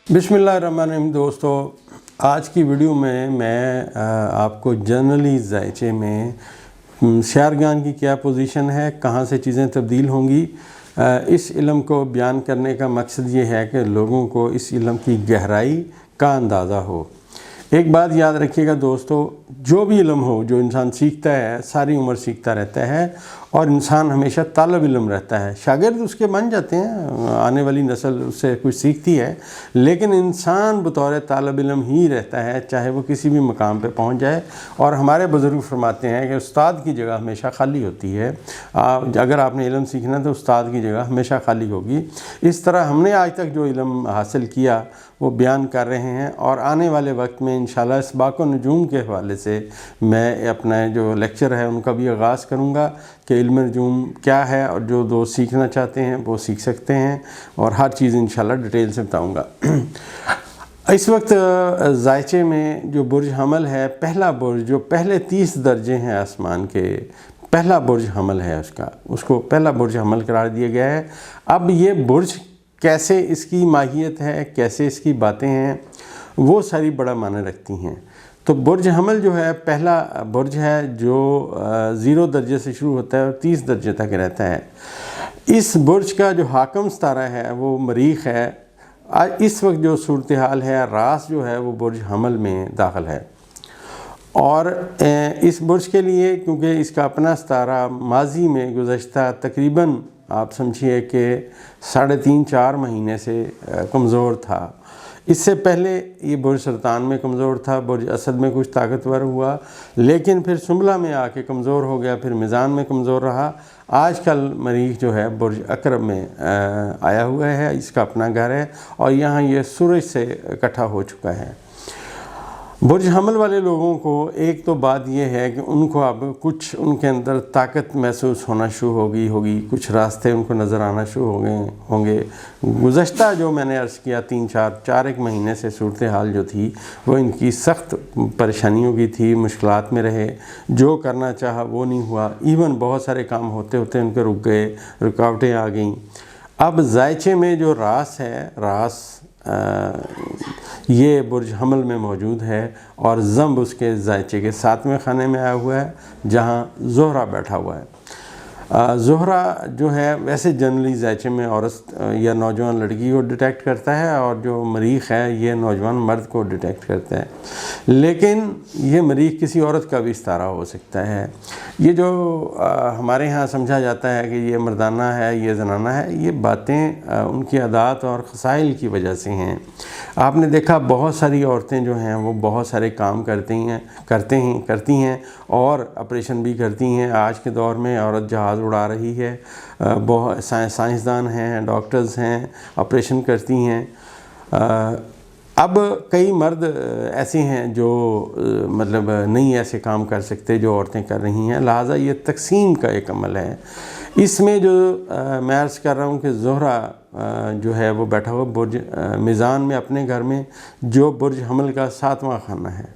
बिस्मिल्लाहिर्रहमानिर्रहीम। दोस्तों, आज की वीडियो में मैं आपको जनरली ज़ायचे में शहरगान की क्या पोजीशन है, कहाँ से चीज़ें तब्दील होंगी, इस इल्म को बयान करने का मकसद ये है कि लोगों को इस इल्म की गहराई का अंदाज़ा हो। एक बात याद रखिएगा दोस्तों, जो भी इल्म हो जो इंसान सीखता है सारी उम्र सीखता रहता है और इंसान हमेशा तालब इल्म रहता है। शागिर्द उसके बन जाते हैं, आने वाली नस्ल उससे कुछ सीखती है, लेकिन इंसान बतौर तालब इल्म ही रहता है, चाहे वो किसी भी मकाम पे पहुंच जाए। और हमारे बुज़ुर्ग फरमाते हैं कि उस्ताद की जगह हमेशा खाली होती है। अगर आपने इल्म सीखना तो उस्ताद की जगह हमेशा खाली होगी। इस तरह हमने आज तक जो इल्म हासिल किया वो बयान कर रहे हैं और आने वाले वक्त में इंशाल्लाह इसबाक़ व नजूम के हवाले से मैं अपना जो लेक्चर है उनका भी आगाज़ करूँगा कि इल्म नजूम क्या है, और जो दोस्त सीखना चाहते हैं वो सीख सकते हैं और हर चीज़ इंशाल्लाह डिटेल से बताऊँगा। इस वक्त ज़ायचे में जो बुर्ज हमल है, पहला बुर्ज जो पहले 30 दर्जे हैं आसमान के, पहला बुर्ज हमल है उसको पहला बुर्ज हमल करार दिया गया है। अब ये बुर्ज कैसे इसकी माहियत है, कैसे इसकी बातें हैं, वो सारी बड़ा माने रखती हैं। तो बुर्ज हमल जो है पहला बुर्ज है जो 0 दर्जे से शुरू होता है और 30 दर्जे तक रहता है। इस बुर्ज का जो हाकम सितारा है वो मरीख है। आज इस वक्त जो सूरत हाल है, रास जो है वो बुर्ज हमल में दाखिल है। और इस बुर्ज के लिए क्योंकि इसका अपना सितारा माजी में गुज़श्ता तकरीबन आप समझिए कि 3.5-4 महीने से कमज़ोर था। इससे पहले ये बुर्ज सरतान में कमज़ोर था, बुर्ज असद में कुछ ताकतवर हुआ, लेकिन फिर सुमला में आके कमज़ोर हो गया, फिर मिज़ान में कमज़ोर रहा। आजकल मरीख जो है बुर्ज अकरब में आया हुआ है, इसका अपना घर है और यहाँ ये सूरज से इकट्ठा हो चुका है। बुर्ज हमल वाले लोगों को एक तो बात यह है कि उनको अब कुछ उनके अंदर ताकत महसूस होना शुरू होगी, कुछ रास्ते उनको नज़र आना शुरू होंगे। गुज़श्ता जो मैंने अर्ज़ किया 3-4 महीने से सूरत हाल जो थी वो इनकी सख्त परेशानियों की थी, मुश्किलात में रहे, जो करना चाहा वो नहीं हुआ। इवन बहुत सारे काम होते होते उनके रुक गए, रुकावटें आ गईं। अब ज़ायचे में जो रास है, ये बुर्ज हमल में मौजूद है और ज़ंब उसके ज़ायचे के 7वें खाने में आया हुआ है जहाँ ज़ोहरा बैठा हुआ है। ज़ोहरा जो है वैसे जनरली ज़ायचे में औरत या नौजवान लड़की को डिटेक्ट करता है और जो मरीख है ये नौजवान मर्द को डिटेक्ट करता है, लेकिन ये मरीख किसी औरत का भी सितारा हो सकता है। ये जो हमारे यहाँ समझा जाता है कि ये मर्दाना है, ये जनाना है, ये बातें उनकी आदात और ख़साइल की वजह से हैं। आपने देखा बहुत सारी औरतें जो हैं वो बहुत सारे काम करती हैं और ऑपरेशन भी करती हैं। आज के दौर में औरत जहाज़ उड़ा रही है, बहुत साइंसदान हैं, डॉक्टर्स हैं, ऑपरेशन करती हैं। अब कई मर्द ऐसे हैं जो मतलब नहीं ऐसे काम कर सकते जो औरतें कर रही हैं, लिहाजा ये तकसीम का एक अमल है। इसमें जो मैं अर्ज़ कर रहा हूँ कि ज़ोहरा जो है वो बैठा हुआ बुर्ज मिज़ान में अपने घर में, जो बुर्ज हमल का 7वां खाना है।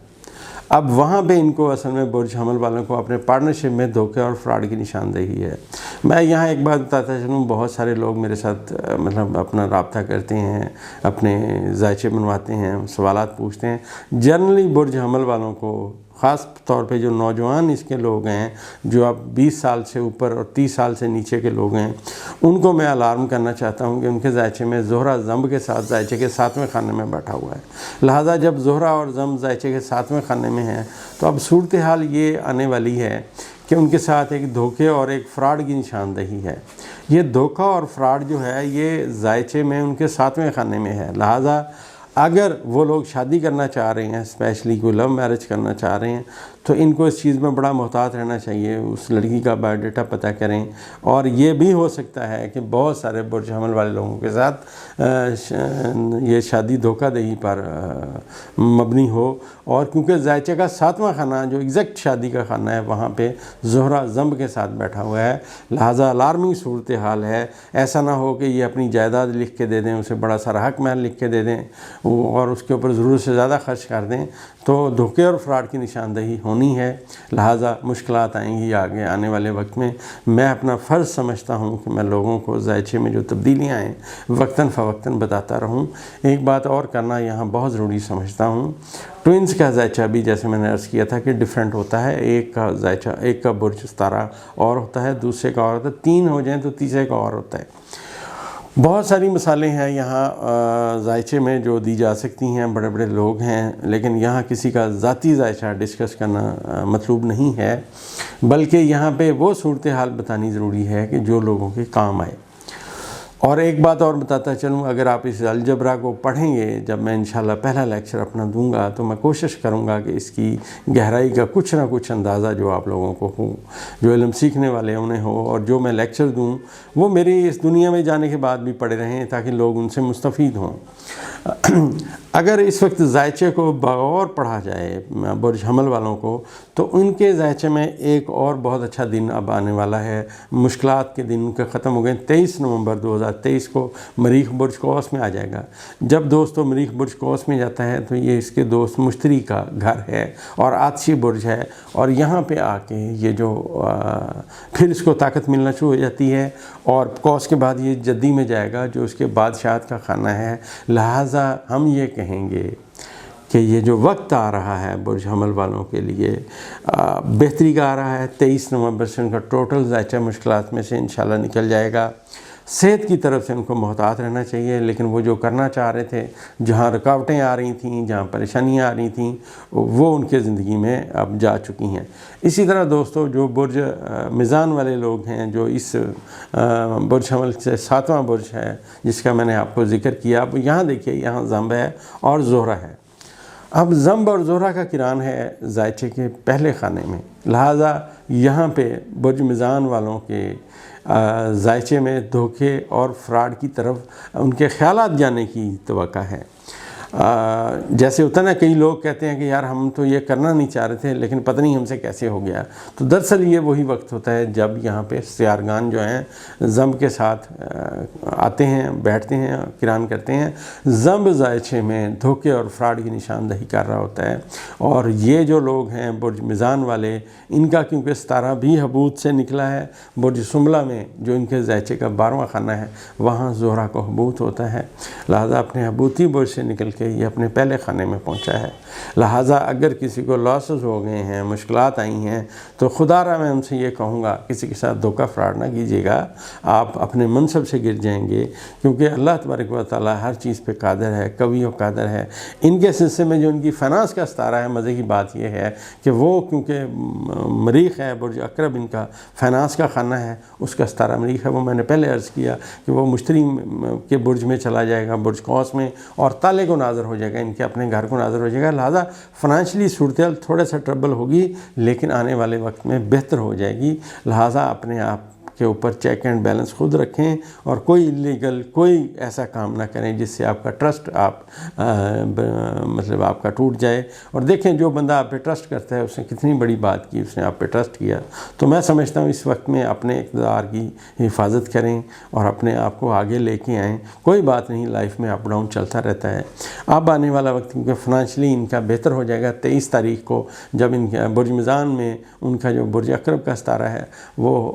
अब वहाँ पे इनको असल में बुर्ज हमल वालों को अपने पार्टनरशिप में धोखे और फ्रॉड की निशानदेही है। मैं यहाँ एक बात बताता चलूँ, बहुत सारे लोग मेरे साथ मतलब अपना रब्ता करते हैं, अपने ज़ायचे बनवाते हैं, सवालात पूछते हैं। जनरली बुर्ज हमल वालों को ख़ास तौर पे जो नौजवान इसके लोग हैं, जो अब 20 साल से ऊपर और 30 साल से नीचे के लोग हैं, उनको मैं अलार्म करना चाहता हूं कि उनके ज़ायचे में ज़ोहरा ज़ंब के साथ ज़ायचे के 7वें खाने में बैठा हुआ है। लिहाजा जब ज़ोहरा और ज़ंब ज़ायचे के 7वें खाने में है तो अब सूरत हाल ये आने वाली है कि उनके साथ एक धोखे और एक फ़्रॉड की निशानदेही है। ये धोखा और फ्रॉड जो है ये ज़ायचे में उनके 7वें खाने में है। लिहाजा अगर वो लोग शादी करना चाह रहे हैं, स्पेशली कोई लव मैरिज करना चाह रहे हैं, तो इनको इस चीज़ में बड़ा मोहतात रहना चाहिए। उस लड़की का बायोडाटा पता करें। और ये भी हो सकता है कि बहुत सारे बुर्ज हमल वाले लोगों के साथ ये शादी धोखाधड़ी पर मबनी हो। और क्योंकि ज़ायचे का 7वां खाना जो एग्जैक्ट शादी का खाना है वहाँ पे ज़ोहरा ज़ंब के साथ बैठा हुआ है, लिहाजा अलार्मिंग सूरत हाल है। ऐसा ना हो कि ये अपनी जायदाद लिख के दे दें, उसे बड़ा सारा हक महल लिख के दे दें, اور اس کے اوپر ضرورت سے زیادہ خرچ کر دیں تو دھوکے اور فراڈ کی نشاندہی ہونی ہے، لہٰذا مشکلات آئیں گی آگے آنے والے وقت میں۔ میں اپنا فرض سمجھتا ہوں کہ میں لوگوں کو ذائچے میں جو تبدیلیاں آئیں وقتاً فوقتاً بتاتا رہوں۔ ایک بات اور کرنا یہاں بہت ضروری سمجھتا ہوں، ٹوئنز کا ذائچہ بھی جیسے میں نے عرض کیا تھا کہ ڈیفرنٹ ہوتا ہے، ایک کا ذائچہ، ایک کا برج ستارہ اور ہوتا ہے، دوسرے کا اور ہوتا ہے، 3 ہو جائیں تو تیسرے کا اور ہوتا ہے۔ بہت ساری مثالیں ہیں یہاں ذائچے میں جو دی جا سکتی ہیں، بڑے بڑے لوگ ہیں، لیکن یہاں کسی کا ذاتی ذائچہ ڈسکس کرنا مطلوب نہیں ہے، بلکہ یہاں پہ وہ صورتحال بتانی ضروری ہے کہ جو لوگوں کے کام آئے۔ اور ایک بات اور بتاتا چلوں، اگر آپ اس الجبرا کو پڑھیں گے، جب میں انشاءاللہ پہلا لیکچر اپنا دوں گا تو میں کوشش کروں گا کہ اس کی گہرائی کا کچھ نہ کچھ اندازہ جو آپ لوگوں کو ہو، جو علم سیکھنے والے انہیں ہو، اور جو میں لیکچر دوں وہ میری اس دنیا میں جانے کے بعد بھی پڑھے رہیں تاکہ لوگ ان سے مستفید ہوں۔ اگر اس وقت ذائچے کو بغور پڑھا جائے برج حمل والوں کو، تو ان کے ذائچے میں ایک اور بہت اچھا دن اب آنے والا ہے، مشکلات کے دن ان کے ختم ہو گئے۔ 23 نومبر 2023 کو مریخ برج قوس میں آ جائے گا۔ جب دوستو مریخ برج قوس میں جاتا ہے تو یہ اس کے دوست مشتری کا گھر ہے اور آتشی برج ہے، اور یہاں پہ آ کے یہ جو پھر اس کو طاقت ملنا شروع ہو جاتی ہے، اور قوس کے بعد یہ جدی میں جائے گا جو اس کے بادشاہت کا خانہ ہے۔ لہٰذا ہم یہ کہیں گے کہ یہ جو وقت آ رہا ہے برج حمل والوں کے لیے بہتری کا آ رہا ہے۔ 23 نومبر سے ان کا ٹوٹل ذائچہ مشکلات میں سے انشاءاللہ نکل جائے گا۔ صحت کی طرف سے ان کو محتاط رہنا چاہیے، لیکن وہ جو کرنا چاہ رہے تھے، جہاں رکاوٹیں آ رہی تھیں، جہاں پریشانیاں آ رہی تھیں، وہ ان کے زندگی میں اب جا چکی ہیں۔ اسی طرح دوستو جو برج میزان والے لوگ ہیں، جو اس برج حمل سے 7واں برج ہے جس کا میں نے آپ کو ذکر کیا، اب یہاں دیکھیے، یہاں زمب ہے اور زہرہ ہے۔ اب زمب اور زہرہ کا کران ہے ذائچے کے پہلے خانے میں، لہٰذا یہاں پہ برج میزان والوں کے ذائچے میں دھوکے اور فراڈ کی طرف ان کے خیالات جانے کی توقع ہے۔ جیسے ہوتا ہے نا، کئی لوگ کہتے ہیں کہ یار ہم تو یہ کرنا نہیں چاہ رہے تھے لیکن پتہ نہیں ہم سے کیسے ہو گیا، تو دراصل یہ وہی وقت ہوتا ہے جب یہاں پہ سیارگان جو ہیں زمب کے ساتھ آتے ہیں، بیٹھتے ہیں، کران کرتے ہیں۔ زمب ذائچے میں دھوکے اور فراڈ کی نشاندہی کر رہا ہوتا ہے، اور یہ جو لوگ ہیں برج میزان والے، ان کا کیونکہ ستارہ بھی حبوط سے نکلا ہے، برج سنبلہ میں جو ان کے ذائچے کا 12واں خانہ ہے وہاں زہرہ کو حبوط ہوتا ہے، لہٰذا اپنے حبوطی برج سے نکل کہ یہ اپنے پہلے خانے میں پہنچا ہے۔ لہٰذا اگر کسی کو لاسز ہو گئے ہیں، مشکلات آئی ہیں، تو خدا را میں ان سے یہ کہوں گا کسی کے ساتھ دھوکہ فراڈ نہ کیجیے گا، آپ اپنے منصب سے گر جائیں گے، کیونکہ اللہ تبارک و تعالیٰ ہر چیز پہ قادر ہے، قوی و قادر ہے۔ ان کے سلسلے میں جو ان کی فائنانس کا ستارہ ہے، مزے کی بات یہ ہے کہ وہ کیونکہ مریخ ہے، برج عقرب ان کا فائنانس کا خانہ ہے، اس کا ستارہ مریخ ہے، وہ میں نے پہلے عرض کیا کہ وہ مشتری کے برج میں چلا جائے گا، برج قوس میں، اور تالے کو ناظر ہو جائے گا، ان کے اپنے گھر کو ناظر ہو جائے گا۔ لہٰذا فائنینشلی صورتحال تھوڑا سا ٹربل ہوگی، لیکن آنے والے وقت میں بہتر ہو جائے گی۔ لہٰذا اپنے آپ کے اوپر چیک اینڈ بیلنس خود رکھیں، اور کوئی انلیگل کوئی ایسا کام نہ کریں جس سے آپ کا ٹرسٹ مطلب آپ کا ٹوٹ جائے۔ اور دیکھیں جو بندہ آپ پہ ٹرسٹ کرتا ہے، اس نے کتنی بڑی بات کی، اس نے آپ پہ ٹرسٹ کیا، تو میں سمجھتا ہوں اس وقت میں اپنے اقتدار کی حفاظت کریں اور اپنے آپ کو آگے لے کے آئیں۔ کوئی بات نہیں، لائف میں اپ ڈاؤن چلتا رہتا ہے۔ اب آنے والا وقت کیونکہ فائنینشلی ان کا بہتر ہو جائے گا، 23 تاریخ کو جب ان کے برج میزان میں ان کا جو برج عقرب کا ستارہ ہے وہ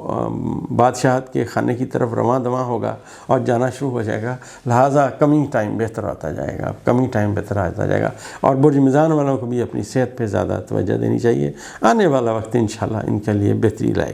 بادشاہت کے خانے کی طرف رواں دواں ہوگا اور جانا شروع ہو جائے گا، لہٰذا کمنگ ٹائم بہتر آتا جائے گا، کمنگ ٹائم بہتر آتا جائے گا۔ اور برج میزان والوں کو بھی اپنی صحت پہ زیادہ توجہ دینی چاہیے، آنے والا وقت انشاءاللہ ان کے لیے بہتری لائے گا۔